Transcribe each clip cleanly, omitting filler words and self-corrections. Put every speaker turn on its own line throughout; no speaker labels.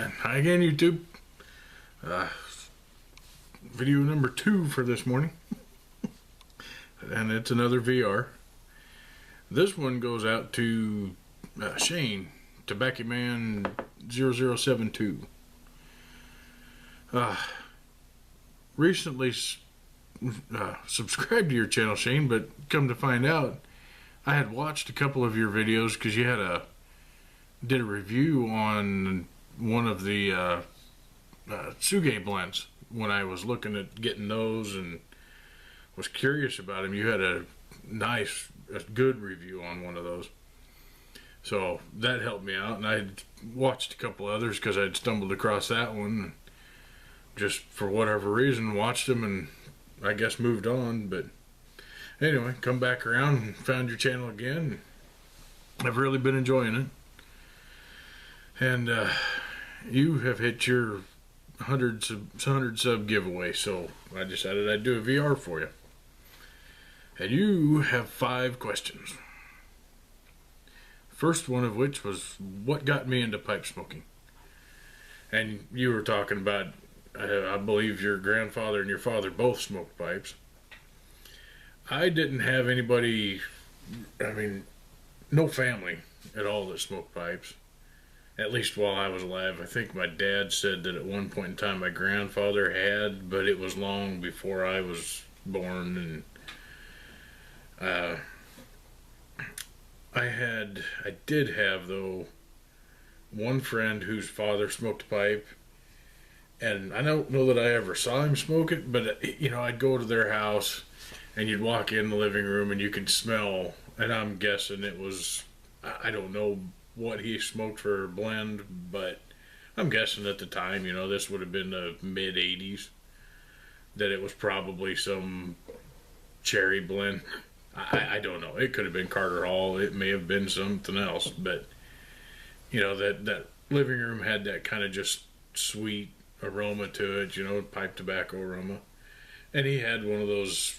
And hi again, YouTube. Video number 2 for this morning. And it's another VR. This one goes out to Shane, Tobacco Man 0072. Recently subscribed to your channel, Shane, but come to find out, I had watched a couple of your videos because you did a review on one of the Tsuge blends when I was looking at getting those and was curious about them. You had a good review on one of those, so that helped me out. And I had watched a couple others because I'd stumbled across that one, just for whatever reason watched them and I guess moved on. But anyway, come back around and found your channel again. I've really been enjoying it. And you have hit your 100 sub giveaway, so I decided I'd do a VR for you. And you have 5 questions. First one of which was, what got me into pipe smoking? And you were talking about, I believe your grandfather and your father both smoked pipes. I didn't have anybody, no family at all that smoked pipes. At least while I was alive. I think my dad said that at one point in time my grandfather had, but it was long before I was born. And I did have, though, one friend whose father smoked a pipe, and I don't know that I ever saw him smoke it, but I'd go to their house and you'd walk in the living room and you could smell, and I'm guessing it was, I don't know what he smoked for a blend, but I'm guessing at the time, this would have been the mid 80s, that it was probably some cherry blend. I don't know. It could have been Carter Hall. It may have been something else, but that living room had that kind of just sweet aroma to it, pipe tobacco aroma. And he had one of those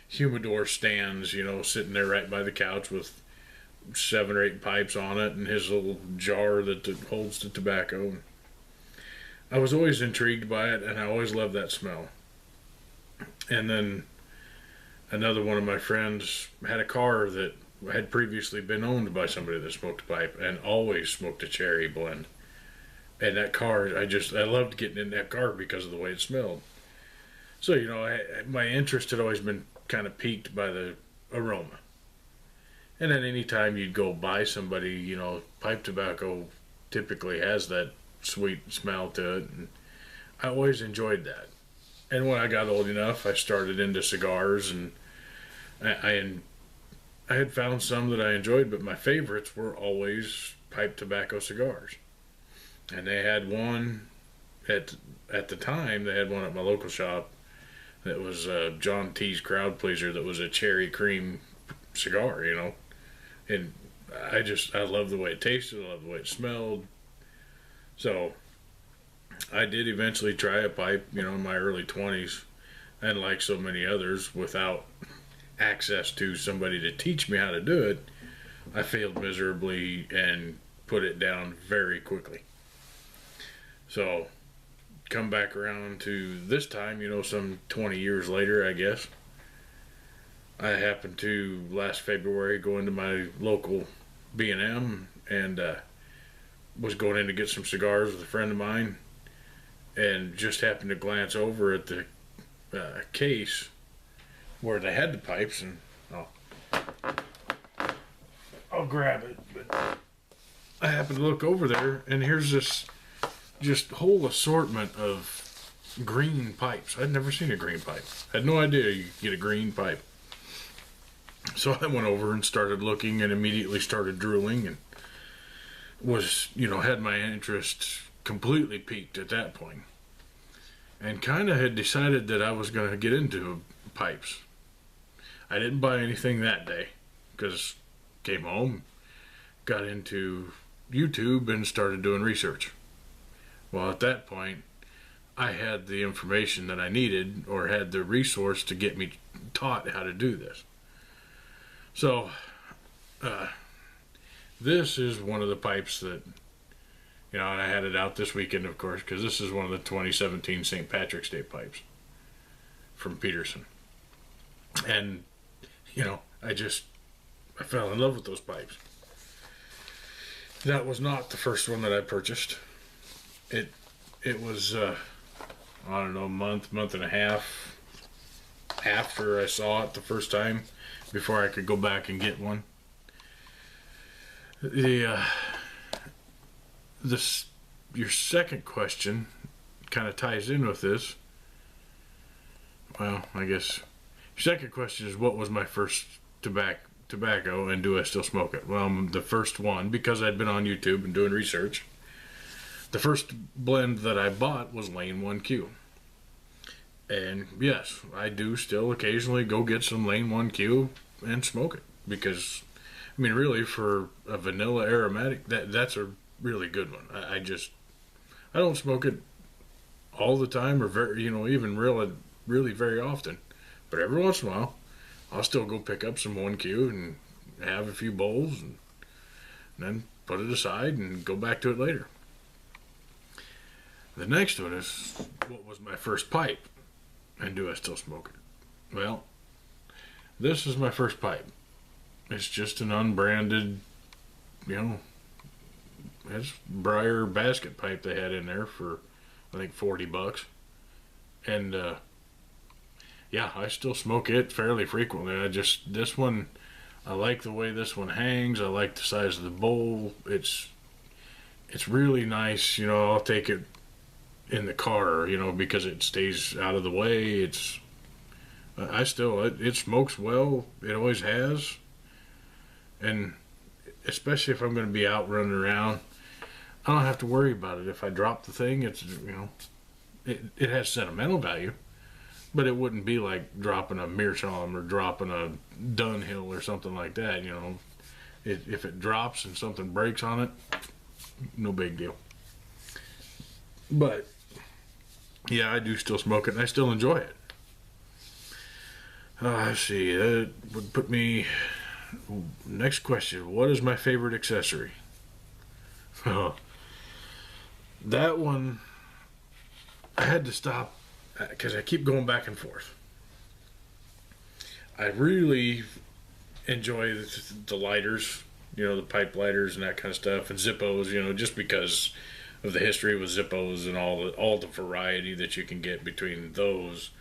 humidor stands, sitting there right by the couch with 7 or 8 pipes on it, and his little jar that holds the tobacco. I was always intrigued by it, and I always loved that smell. And then another one of my friends had a car that had previously been owned by somebody that smoked a pipe and always smoked a cherry blend. And that car, I loved getting in that car because of the way it smelled. So, my interest had always been kind of piqued by the aroma. And then any time you'd go buy somebody, pipe tobacco typically has that sweet smell to it. And I always enjoyed that. And when I got old enough, I started into cigars, and I had found some that I enjoyed, but my favorites were always pipe tobacco cigars. And they had one, at the time, they had one at my local shop that was John T's Crowd Pleaser, that was a cherry cream cigar, And I love the way it tasted, I love the way it smelled. So I did eventually try a pipe, in my early 20s, and like so many others, without access to somebody to teach me how to do it, I failed miserably and put it down very quickly. So come back around to this time, some 20 years later, I guess. I happened to, last February, go into my local B&M and was going in to get some cigars with a friend of mine, and just happened to glance over at the case where they had the pipes, and I'll grab it. But I happened to look over there, and here's this just whole assortment of green pipes. I'd never seen a green pipe. I had no idea you could get a green pipe. So I went over and started looking and immediately started drooling, and was, had my interest completely piqued at that point. And kind of had decided that I was going to get into pipes. I didn't buy anything that day because came home, got into YouTube and started doing research. Well, at that point, I had the information that I needed, or had the resource to get me taught how to do this. So, this is one of the pipes that You know, and I had it out this weekend, of course, because this is one of the 2017 St. Patrick's Day pipes from Peterson. And, you know, I fell in love with those pipes. That was not the first one that I purchased. It was, I don't know, month and a half after I saw it the first time before I could go back and get one. Your second question kind of ties in with this. Well, I guess your second question is, what was my first tobacco, and do I still smoke it? Well, the first one, because I'd been on YouTube and doing research, the first blend that I bought was Lane 1Q. And yes, I do still occasionally go get some Lane 1Q and smoke it, because, I mean, really, for a vanilla aromatic, that's a really good one. I don't smoke it all the time, or very, even really very often. But every once in a while, I'll still go pick up some 1Q and have a few bowls, and then put it aside and go back to it later. The next one is, what was my first pipe, and do I still smoke it? Well, this is my first pipe. It's just an unbranded, it's Briar basket pipe they had in there for, I think, $40. And, yeah, I still smoke it fairly frequently. This one, I like the way this one hangs. I like the size of the bowl. It's really nice. I'll take it in the car, because it stays out of the way. It smokes well. It always has. And especially if I'm going to be out running around, I don't have to worry about it. If I drop the thing, it has sentimental value, but it wouldn't be like dropping a Meerschaum or dropping a Dunhill or something like that. If it drops and something breaks on it, no big deal. But yeah, I do still smoke it, and I still enjoy it. Let's see, that would put me. Next question: what is my favorite accessory? That one, I had to stop because I keep going back and forth. I really enjoy the lighters, the pipe lighters and that kind of stuff, and Zippos, just because of the history with Zippos and all the variety that you can get between those,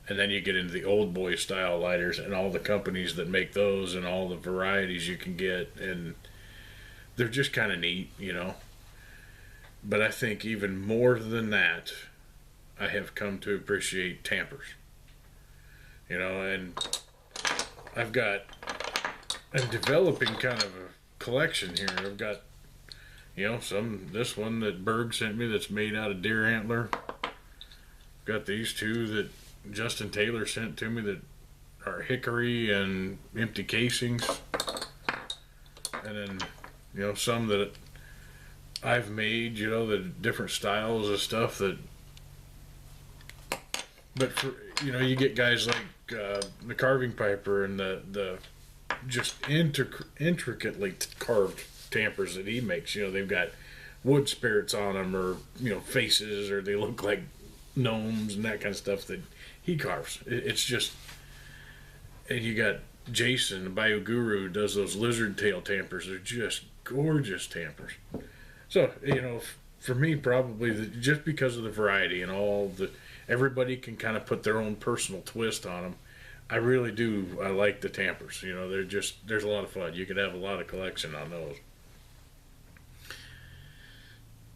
and then you get into the old boy style lighters and all the companies that make those and all the varieties you can get, and they're just kind of neat, But I think even more than that, I have come to appreciate tampers. And I'm developing kind of a collection here. I've got, this one that Berg sent me that's made out of deer antler. I've got these two that Justin Taylor sent to me that are hickory and empty casings. And then, some that I've made, the different styles of stuff that. But for you get guys like the carving piper and the just intricately carved tampers that he makes. They've got wood spirits on them, or faces, or they look like gnomes and that kind of stuff that he carves. It's just, and you got Jason, the Bayou Guru, does those lizard tail tampers. They're just gorgeous tampers. So for me, probably just because of the variety and everybody can kind of put their own personal twist on them. I really do. I like the tampers. There's a lot of fun. You could have a lot of collection on those.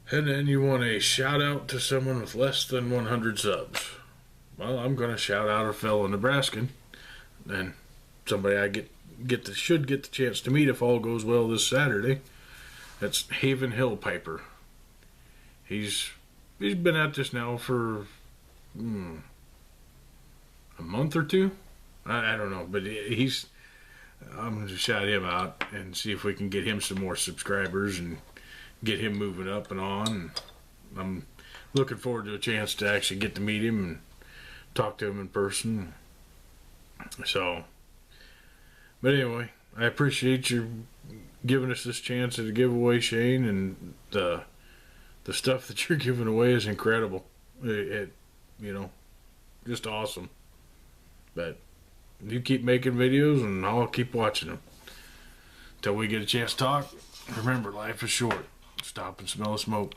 And then you want a shout out to someone with less than 100 subs. Well, I'm going to shout out a fellow Nebraskan, and somebody I should get the chance to meet if all goes well this Saturday. That's Haven Hill Piper. He's been at this now for a month or two. I don't know, but I'm going to shout him out and see if we can get him some more subscribers and get him moving up and on. And I'm looking forward to a chance to actually get to meet him and talk to him in person. So, but anyway, I appreciate you giving us this chance at a giveaway, Shane, and the stuff that you're giving away is incredible. It you know, just awesome. But you keep making videos and I'll keep watching them. Till we get a chance to talk, remember, life is short. Stop and smell the smoke.